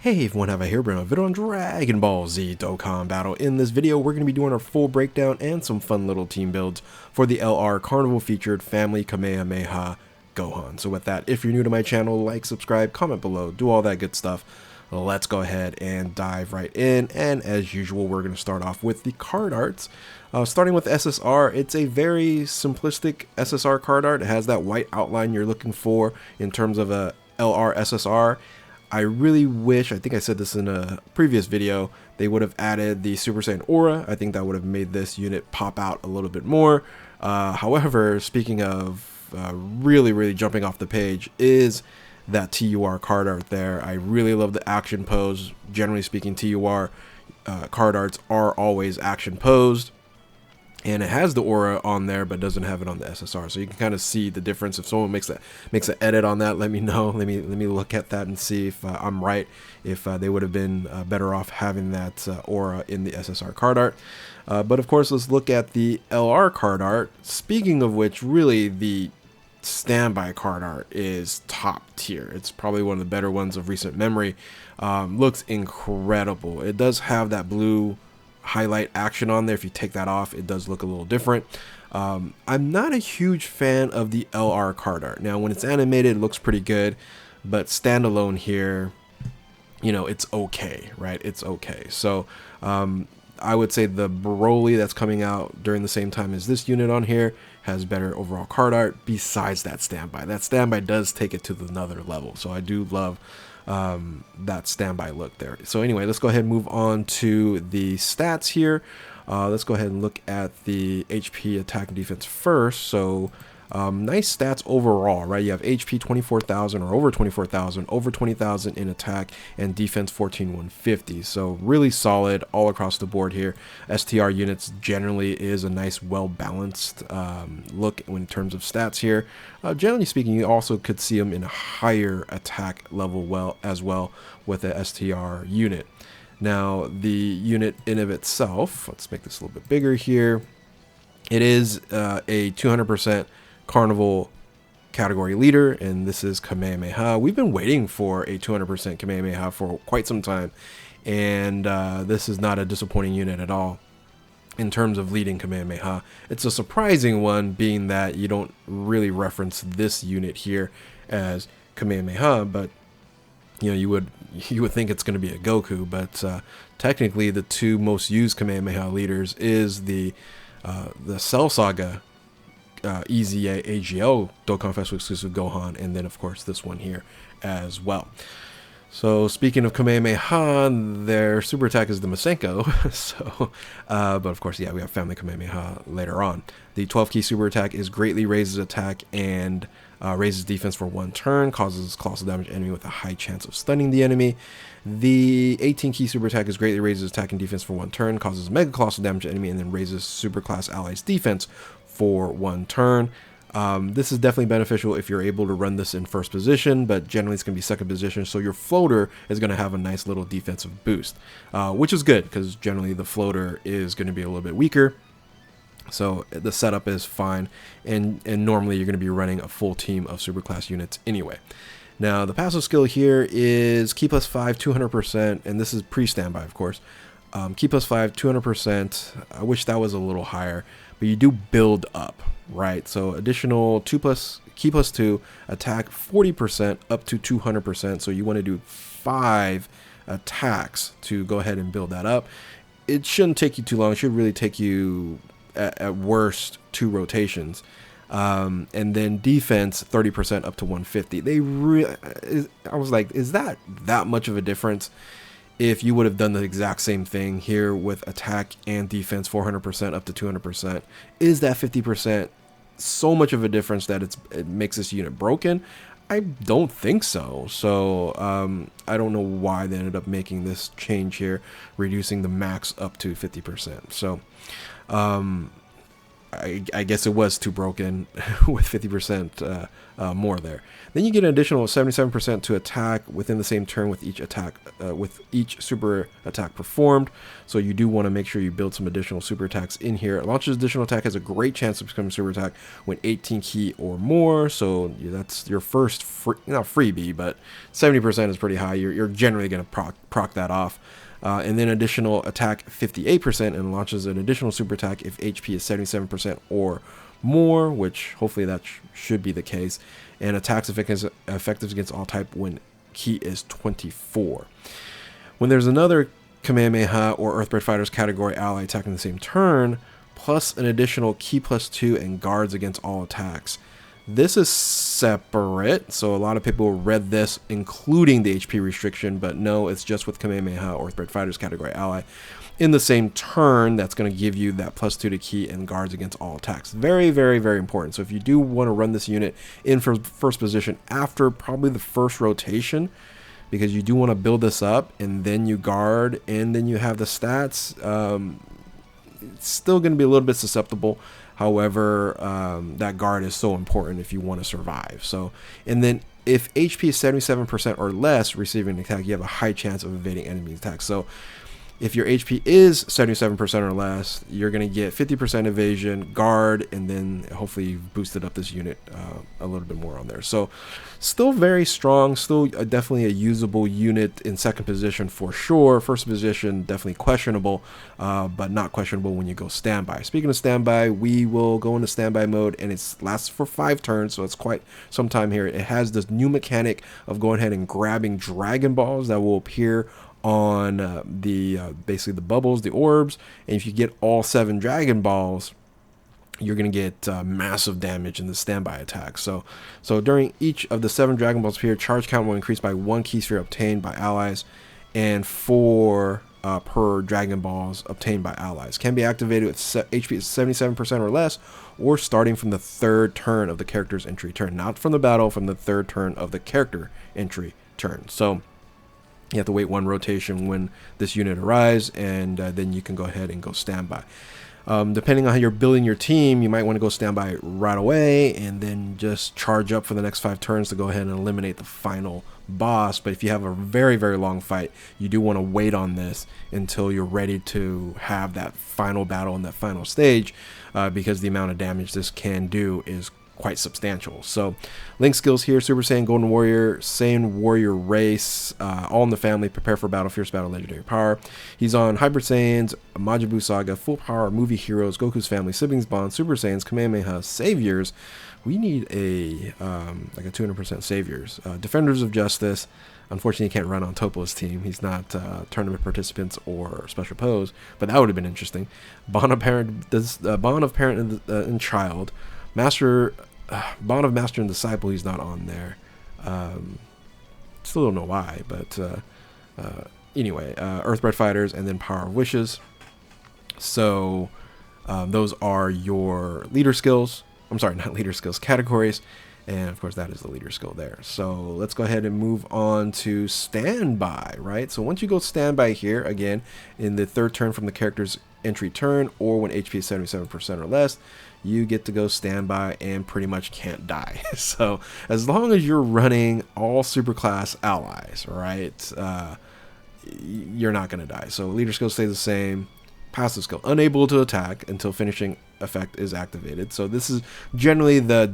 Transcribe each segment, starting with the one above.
Hey everyone, have I here bring a video on Dragon Ball Z Dokkan Battle. In this video, we're going to be doing our full breakdown and some fun little team builds for the LR Carnival featured Family Kamehameha Gohan. So with that, if you're new to my channel, like, subscribe, comment below, do all that good stuff. Let's go ahead and dive right in. And as usual, we're going to start off with the card arts. Starting with SSR, it's a very simplistic SSR card art. It has that white outline you're looking for in terms of a LR SSR. I really wish, I think I said this in a previous video, they would have added the Super Saiyan Aura. I think that would have made this unit pop out a little bit more. However, speaking of really jumping off the page is that TUR card art there. I really love the action pose. Generally speaking, TUR card arts are always action posed. And it has the aura on there, but doesn't have it on the SSR. So you can kind of see the difference. If someone makes an edit on that, let me know. Let me look at that and see if I'm right. If they would have been better off having that aura in the SSR card art. But of course, let's look at the LR card art. Speaking of which, really the standby card art is top tier. It's probably one of the better ones of recent memory. Looks incredible. It does have that blue highlight action on there. If you take that off, it does look a little different. I'm not a huge fan of the LR card art. Now when it's animated, it looks pretty good, but standalone here, you know, it's okay, right? It's okay. So I would say the Broly that's coming out during the same time as this unit on here has better overall card art besides that standby. That standby does take it to another level. So I do love that standby look there. So anyway, let's go ahead and move on to the stats here. Let's go ahead and look at the HP, attack, and defense first. So nice stats overall, right? You have HP 24,000 or over 24,000, over 20,000 in attack, and defense 14,150. So really solid all across the board here. STR units generally is a nice, well-balanced look in terms of stats here. Generally speaking, you also could see them in a higher attack level as well with a STR unit. Now, the unit in of itself, let's make this a little bit bigger here. It is a 200% Carnival category leader, and this is Kamehameha. We've been waiting for a 200% Kamehameha for quite some time, and this is not a disappointing unit at all in terms of leading Kamehameha. It's a surprising one, being that you don't really reference this unit here as Kamehameha, but you know, you would think it's going to be a Goku, but technically the two most used Kamehameha leaders is the Cell Saga EZA AGL Dokkan Festival exclusive Gohan, and then of course this one here as well. So speaking of Kamehameha, their super attack is the Masenko. So but of course, yeah, we have Family Kamehameha later on. The 12 key super attack is greatly raises attack and raises defense for 1 turn, causes colossal damage to enemy with a high chance of stunning the enemy. The 18 key super attack is greatly raises attack and defense for 1 turn, causes mega colossal damage to enemy, and then raises super class allies defense for 1 turn. This is definitely beneficial if you're able to run this in first position, but generally it's going to be second position, so your floater is going to have a nice little defensive boost, which is good because generally the floater is going to be a little bit weaker. So the setup is fine, and normally you're going to be running a full team of superclass units anyway. Now the passive skill here is Key plus 5 200%, and this is pre-standby of course. Key plus 5 200%. I wish that was a little higher, but you do build up, right? So additional Key plus 2 attack 40% up to 200%. So you want to do 5 attacks to go ahead and build that up. It shouldn't take you too long. It should really take you at worst 2 rotations. And then defense 30% up to 150. I was like, is that much of a difference? If you would have done the exact same thing here with attack and defense 400% up to 200%, is that 50% so much of a difference that it makes this unit broken? I don't think so. So I don't know why they ended up making this change here, reducing the max up to 50%. So I guess it was too broken with 50% more there. Then you get an additional 77% to attack within the same turn with each attack, with each super attack performed. So you do want to make sure you build some additional super attacks in here. Launches additional attack has a great chance of becoming super attack when 18 key or more. So that's your first not freebie, but 70% is pretty high. You're generally going to proc that off. And then additional attack 58% and launches an additional super attack if HP is 77% or more, which hopefully that should be the case. And attacks effective against all type when key is 24. When there's another Kamehameha or Earthbred Fighters category ally attacking the same turn, plus an additional key +2 and guards against all attacks. This is separate, so a lot of people read this including the HP restriction, but no, it's just with Kamehameha or Earthbred Fighters category ally. In the same turn, that's going to give you that +2 to key and guards against all attacks. Very, very, very important. So if you do want to run this unit in first position after probably the first rotation, because you do want to build this up and then you guard and then you have the stats, it's still going to be a little bit susceptible. However, that guard is so important if you want to survive. So, and then if HP is 77% or less receiving an attack, you have a high chance of evading enemy attacks. So if your HP is 77% or less, you're going to get 50% evasion, guard, and then hopefully you've boosted up this unit a little bit more on there. So still very strong, still definitely a usable unit in second position for sure. First position, definitely questionable, but not questionable when you go standby. Speaking of standby, we will go into standby mode, and it lasts for 5 turns, so it's quite some time here. It has this new mechanic of going ahead and grabbing Dragon Balls that will appear on basically the bubbles, the orbs, and if you get all 7 Dragon Balls, you're going to get massive damage in the standby attack. So during each of the 7 Dragon Balls here, charge count will increase by 1 key sphere obtained by allies and 4 per Dragon Balls obtained by allies. Can be activated with HP 77% or less, or starting from the 3rd turn of the character's entry turn. Not from the battle, from the 3rd turn of the character entry turn. So you have to wait 1 rotation when this unit arrives, and then you can go ahead and go standby. Depending on how you're building your team, you might want to go standby right away and then just charge up for the next 5 turns to go ahead and eliminate the final boss. But if you have a very, very long fight, you do want to wait on this until you're ready to have that final battle and that final stage, because the amount of damage this can do is quite substantial. So Link skills here: Super Saiyan, Golden Warrior, Saiyan Warrior race, all in the family, prepare for battle, fierce battle, legendary power. He's on Hybrid Saiyans, Majin Buu Saga, Full Power, Movie Heroes, Goku's Family, Siblings Bond, Super Saiyans, Kamehameha, Saviors. We need a like a 200% Saviors. Defenders of Justice. Unfortunately, he can't run on Topo's team. He's not tournament participants or special pose, but that would have been interesting. Bond of Parent and Child. Bond of Master and Disciple, he's not on there. Still don't know why, but anyway, Earthbred Fighters, and then Power of Wishes. So those are your leader skills. I'm sorry, not leader skills, categories. And of course, that is the leader skill there. So let's go ahead and move on to standby, right? So once you go standby here, again, in the 3rd turn from the character's entry turn, or when HP is 77% or less, you get to go standby and pretty much can't die. So as long as you're running all superclass allies, right, you're not going to die. So leader skill stays the same. Passive skill, unable to attack until finishing effect is activated. So this is generally the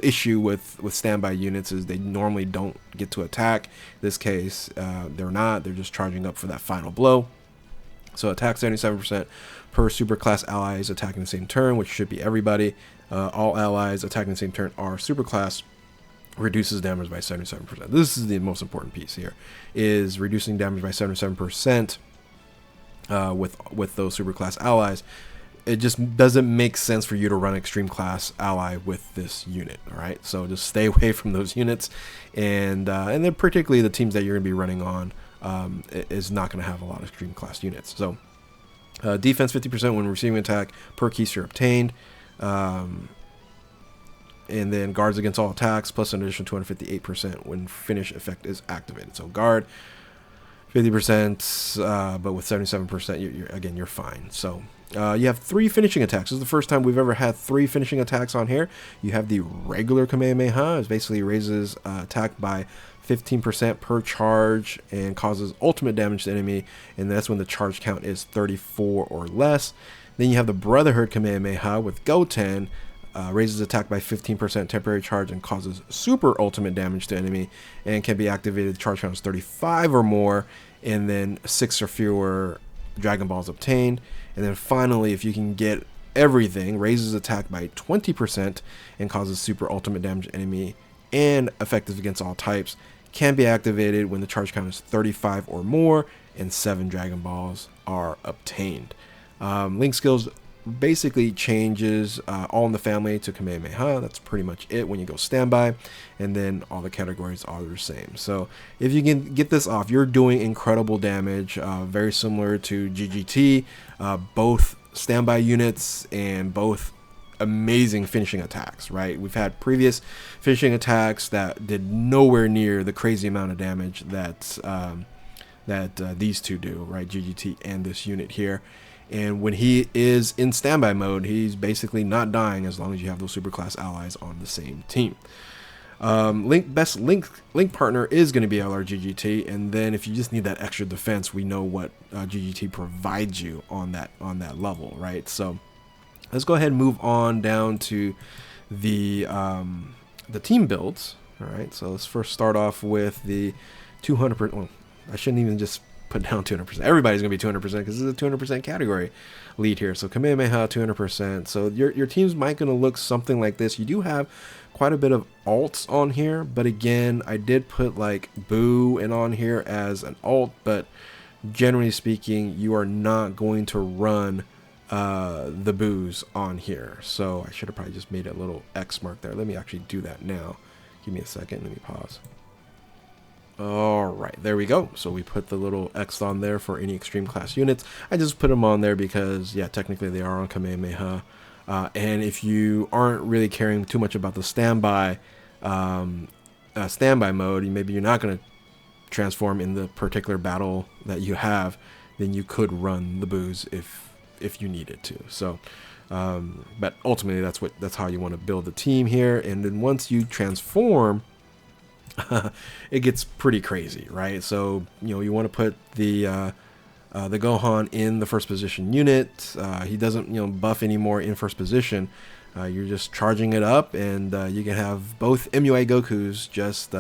issue with standby units, is they normally don't get to attack. In this case, they're just charging up for that final blow. So attack 77% per superclass allies attacking the same turn, which should be everybody. All allies attacking the same turn are superclass. Reduces damage by 77%. This is the most important piece here, is reducing damage by 77% with those superclass allies. It just doesn't make sense for you to run extreme class ally with this unit. All right, so just stay away from those units, and then particularly the teams that you're going to be running on is not going to have a lot of extreme class units. So defense 50% when receiving attack per key sphere obtained, and then guards against all attacks plus an additional 258% when finish effect is activated. So guard 50%, but with 77%, again, you're fine. So you have 3 finishing attacks. This is the first time we've ever had 3 finishing attacks on here. You have the regular Kamehameha. It basically raises attack by 15% per charge and causes ultimate damage to enemy, and that's when the charge count is 34 or less. Then you have the Brotherhood Kamehameha with Goten. Raises attack by 15% temporary charge and causes super ultimate damage to enemy, and can be activated. The charge count is 35 or more, and then 6 or fewer Dragon Balls obtained. And then finally, if you can get everything, raises attack by 20% and causes super ultimate damage to enemy, and effective against all types. Can be activated when the charge count is 35 or more and 7 Dragon Balls are obtained. Link skills basically changes all in the family to Kamehameha. That's pretty much it when you go standby, and then all the categories are the same. So if you can get this off, you're doing incredible damage, very similar to GGT, both standby units and both amazing finishing attacks, right? We've had previous finishing attacks that did nowhere near the crazy amount of damage that these two do, right? GGT and this unit here. And when he is in standby mode, he's basically not dying as long as you have those superclass allies on the same team. Best link partner is going to be LRGGT, and then if you just need that extra defense, we know what GGT provides you on that level, right? So let's go ahead and move on down to the team builds. All right, so let's first start off with the 200%. Well, I shouldn't even just put down 200%. Everybody's gonna be 200% because this is a 200% category lead here. So Kamehameha 200%. So your teams might gonna look something like this. You do have quite a bit of alts on here, but again, I did put like Boo and on here as an alt, but generally speaking, you are not going to run the Boos on here. So I should have probably just made a little X mark there. Let me actually do that now. Give me a second. Let me pause. All right, there we go. So we put the little X on there for any extreme class units. I just put them on there because, yeah, technically they are on Kamehameha. And if you aren't really caring too much about the standby mode, maybe you're not going to transform in the particular battle that you have, then you could run the Boos if you needed to. So, but ultimately that's how you want to build the team here. And then once you transform, it gets pretty crazy, right? So you want to put the Gohan in the first position unit. He doesn't buff anymore in first position. You're just charging it up, and you can have both MUI Gokus just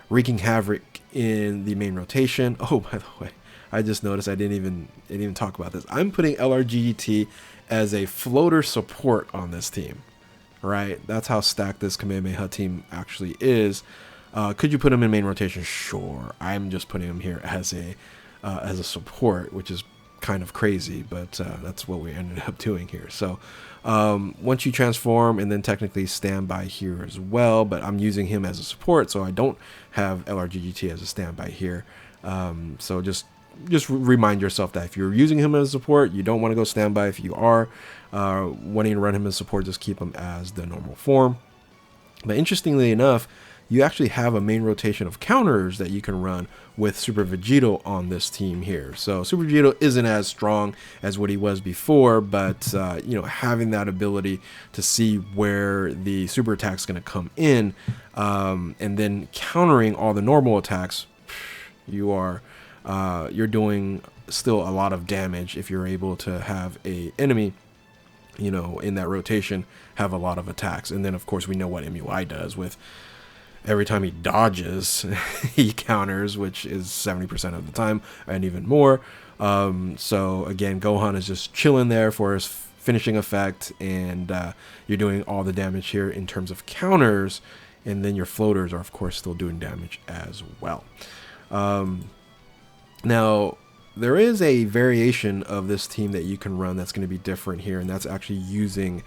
wreaking havoc in the main rotation. Oh, by the way, I just noticed I didn't even talk about this. I'm putting LRGGT as a floater support on this team, right? That's how stacked this Kamehameha team actually is. Could you put him in main rotation? Sure. I'm just putting him here as a support, which is kind of crazy, but that's what we ended up doing here. So once you transform, and then technically standby here as well, but I'm using him as a support, so I don't have LRGGT as a standby here. So just remind yourself that if you're using him as a support, you don't want to go standby. If you are wanting to run him as support, just keep him as the normal form. But interestingly enough, you actually have a main rotation of counters that you can run with Super Vegito on this team here. So Super Vegito isn't as strong as what he was before, but having that ability to see where the super attack is going to come in, and then countering all the normal attacks, you're doing still a lot of damage if you're able to have a enemy in that rotation have a lot of attacks. And then of course we know what MUI does with every time he dodges, he counters, which is 70% of the time and even more. So again, Gohan is just chilling there for his finishing effect, and you're doing all the damage here in terms of counters, and then your floaters are of course still doing damage as well. Now there is a variation of this team that you can run that's going to be different here, and that's actually using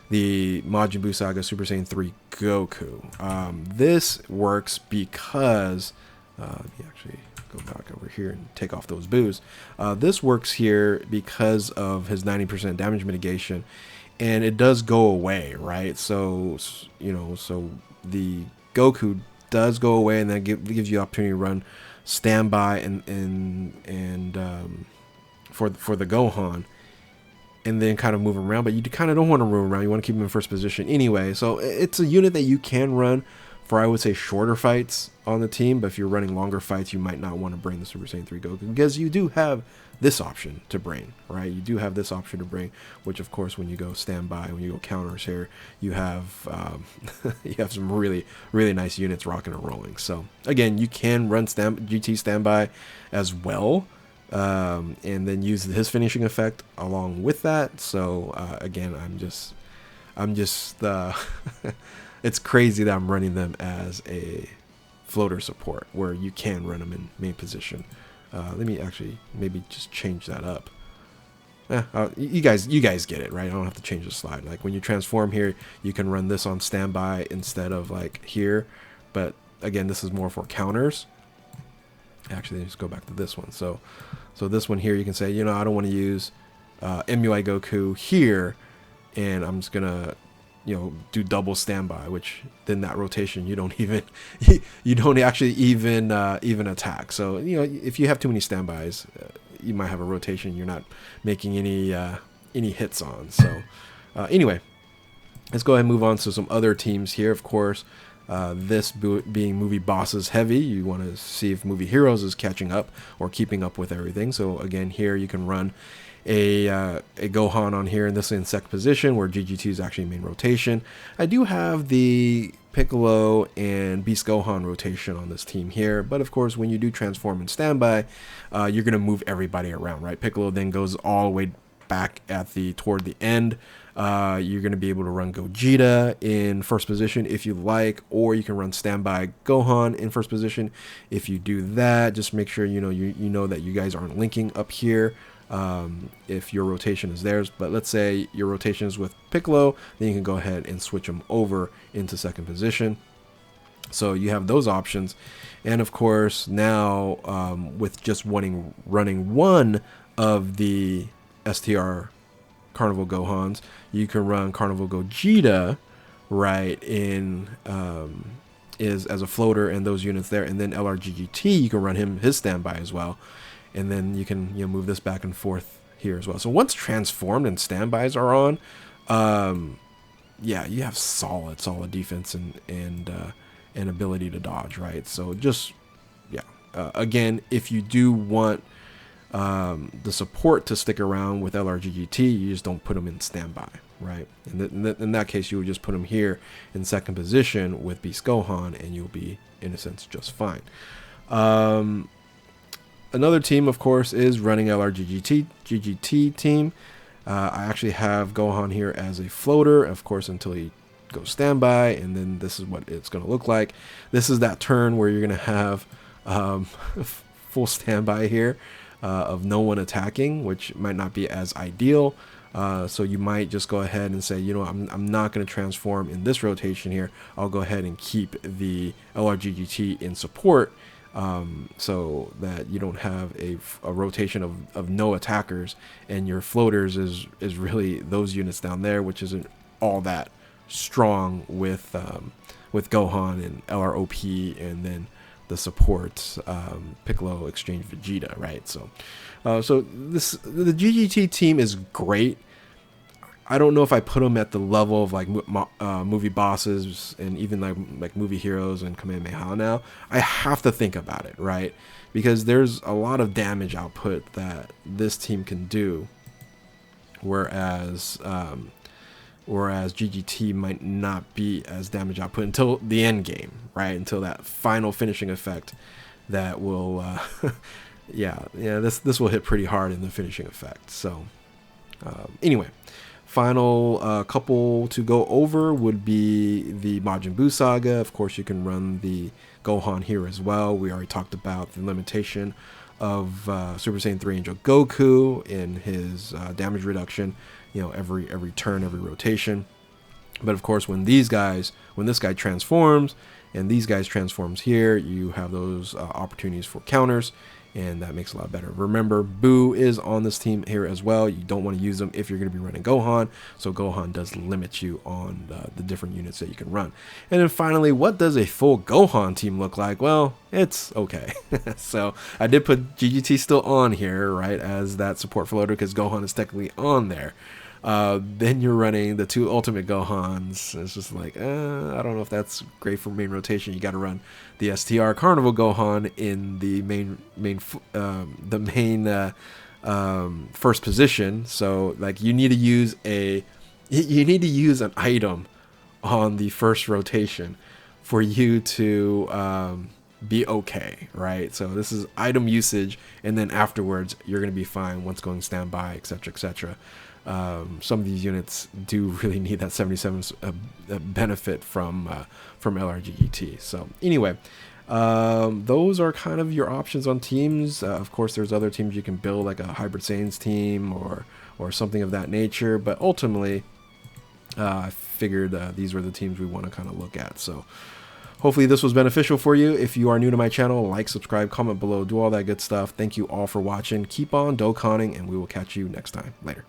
the Majin Buu Saga Super Saiyan 3 Goku. This works because, let me actually go back over here and take off those Boos. This works here because of his 90% damage mitigation, and it does go away, right? So, so the Goku does go away, and then gives you the opportunity to run standby and for the Gohan, and then kind of move him around. But you kind of don't want to move him around. You want to keep him in first position anyway. So it's a unit that you can run for, I would say, shorter fights on the team. But if you're running longer fights, you might not want to bring the Super Saiyan 3 Goku, because you do have this option to bring, right? You do have this option to bring, which of course, when you go standby, when you go counters here, you have you have some really nice units rocking and rolling. So again, you can run GT standby as well, and then use his finishing effect along with that. So again, I'm just it's crazy that I'm running them as a floater support, where you can run them in main position. Let me actually maybe just change that up. You guys get it, right? I don't have to change the slide. Like when you transform here, you can run this on standby instead of like here. But again, this is more for counters. Actually, let's go back to this one. So this one here, you can say, you know, I don't want to use MUI Goku here, and I'm just gonna, you know, do double standby, which then that rotation you don't even you don't actually even attack. So you know, if you have too many standbys, you might have a rotation you're not making any hits on. So anyway, let's go ahead and move on to some other teams here. Of course, this being movie bosses heavy, you want to see if movie heroes is catching up or keeping up with everything. So again, here you can run a Gohan on here, and this is in second position, where GGT is actually main rotation. I do have the Piccolo and Beast Gohan rotation on this team here, but of course, when you do transform and standby, you're going to move everybody around, right? Piccolo then goes all the way back at toward the end. You're going to be able to run Gogeta in first position if you like, or you can run standby Gohan in first position. If you do that, just make sure you know that you guys aren't linking up here. If your rotation is theirs, but let's say your rotation is with Piccolo, then you can go ahead and switch them over into second position. So you have those options, and of course now with just running one of the STR Carnival Gohans, you can run Carnival Gogeta right in as a floater and those units there, and then LRGGT, you can run his standby as well. And then you can move this back and forth here as well. So once transformed and standbys are on, yeah, you have solid defense and ability to dodge, right? So just again, if you do want the support to stick around with LRGGT, you just don't put them in standby, right? In that case, you would just put them here in second position with Beast Gohan, and you'll be, in a sense, just fine. Another team, of course, is running GGT team. I actually have Gohan here as a floater, of course, until he goes standby, and then this is what it's going to look like. This is that turn where you're going to have full standby here of no one attacking, which might not be as ideal. So you might just go ahead and say, you know, I'm not going to transform in this rotation here. I'll go ahead and keep the LRGGT in support, so that you don't have a rotation of no attackers, and your floaters is really those units down there, which isn't all that strong with Gohan and LROP, and then the support Piccolo Exchange Vegeta, right? So the GGT team is great. I don't know if I put them at the level of like movie bosses and even like movie heroes and Kamehameha now. I have to think about it, right? Because there's a lot of damage output that this team can do, whereas GGT might not be as damage output until the end game, right? Until that final finishing effect that will, this will hit pretty hard in the finishing effect. So anyway. Final couple to go over would be the Majin Buu saga. Of course, you can run the Gohan here as well. We already talked about the limitation of Super Saiyan 3 Angel Goku in his damage reduction, every turn, every rotation. But of course, when this guy transforms and these guys transforms here, you have those opportunities for counters. and that makes it a lot better. Remember, Boo is on this team here as well. You don't want to use them if you're going to be running Gohan, so Gohan does limit you on the different units that you can run. And then finally, what does a full Gohan team look like? Well, it's okay. So I did put GGT still on here, right, as that support for loader, because Gohan is technically on there. Then you're running the 2 Ultimate Gohans. It's just like, I don't know if that's great for main rotation. You got to run the STR Carnival Gohan in the main first position. So like you need to use an item on the first rotation for you to be okay, right? So this is item usage, and then afterwards you're going to be fine once going standby, etc., etc. Some of these units do really need that 77 benefit from LRGET. So anyway, those are kind of your options on teams. Of course, there's other teams you can build, like a Hybrid Saiyans team or something of that nature. But ultimately, I figured these were the teams we want to kind of look at. So hopefully this was beneficial for you. If you are new to my channel, like, subscribe, comment below, do all that good stuff. Thank you all for watching. Keep on Dokkaning, and we will catch you next time. Later.